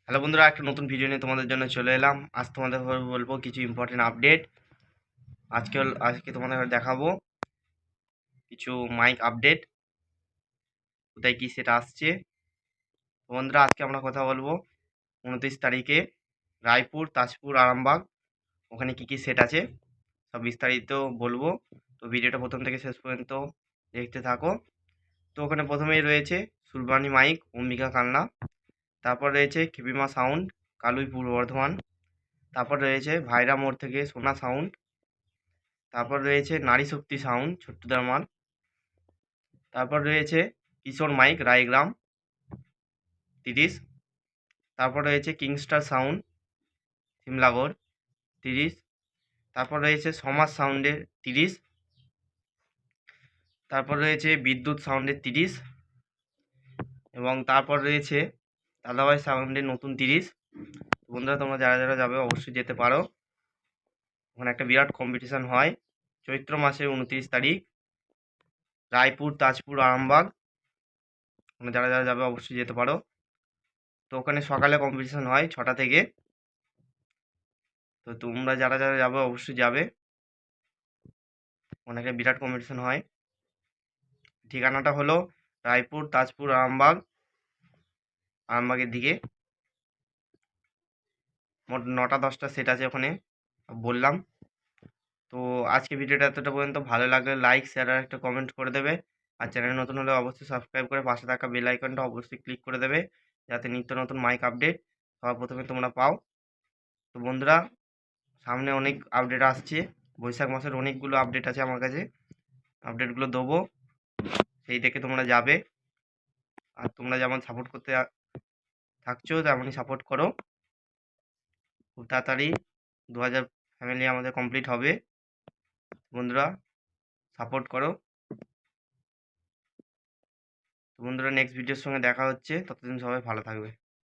Hello বন্ধুরা, একটা নতুন ভিডিও নিয়ে তোমাদের জন্য চলে এলাম। আজ তোমাদের বলবো কিছু ইম্পর্টেন্ট আপডেট। আজকে তোমাদের দেখাবো কিছু মাইক আপডেট, কোথায় কি সেটা আসছে। তো বন্ধুরা, আজকে আমরা কথা বলবো 29 তারিখে রায়পুর, তাজপুর, আরামবাগ ওখানে কি কি সেট আছে সব বিস্তারিত বলবো। তো ভিডিওটা প্রথম থেকে শেষ পর্যন্ত দেখতে থাকো। তো ওখানে প্রথমেই রয়েছে সুলবানি মাইক, অম্বিকা কান্না। তারপর রয়েছে খেপিমা সাউন্ড, কালুই, পূর্ব বর্ধমান। তারপর রয়েছে ভাইরা মোড় থেকে সোনা সাউন্ড। তারপর রয়েছে নারী শক্তি সাউন্ড, ছোট্টদারমাল। তারপর রয়েছে কিশোর মাইক, রায়গ্রাম 30। তারপর রয়েছে কিংস্টার সাউন্ড, সিমলাগড় 30। তারপর রয়েছে সমাজ সাউন্ডের 30। তারপর রয়েছে বিদ্যুৎ সাউন্ডের 30। এবং তারপর রয়েছে দাদাভাই সাউন্ডের নতুন 30। বন্ধুরা, তোমরা যারা যারা যাবে অবশ্যই যেতে পারো। ওখানে একটা বিরাট কম্পিটিশান হয় চৈত্র মাসের 29 তারিখ, রায়পুর, তাজপুর, আরামবাগ। তোমরা যারা যারা যাবে অবশ্যই যেতে পারো। তো ওখানে সকালে কম্পিটিশান হয় 6টা থেকে। তো তোমরা যারা যারা যাবে অবশ্যই যাবে। অনেকে বিরাট কম্পিটিশান হয়। ঠিকানাটা হলো রায়পুর, তাজপুর, আরামবাগের দিকে। মোট 9টা-10টা সেট আছে ওখানে, বললাম। তো আজকে ভিডিওটা এতটা পর্যন্ত। ভালো লাগলে লাইক, শেয়ার আর একটা কমেন্ট করে দেবে। আর চ্যানেল নতুন হলে অবশ্যই সাবস্ক্রাইব করে পাশে থাকা বেল আইকনটা অবশ্যই ক্লিক করে দেবে, যাতে নিত্য নতুন মাইক আপডেট সবার প্রথমে তোমরা পাও। তো বন্ধুরা, সামনে অনেক আপডেট আসছে। বৈশাখ মাসের অনেকগুলো আপডেট আছে আমার কাছে, আপডেটগুলো দেবো, সেই দেখে তোমরা যাবে। আর তোমরা যেমন সাপোর্ট করতে থাকছো তেমনই সাপোর্ট করো। খুব তাড়াতাড়ি 2000 ফ্যামিলি আমাদের কমপ্লিট হবে। বন্ধুরা, সাপোর্ট করো। তো বন্ধুরা, নেক্সট ভিডিওর সঙ্গে দেখা হচ্ছে। ততদিন সবাই ভালো থাকবে।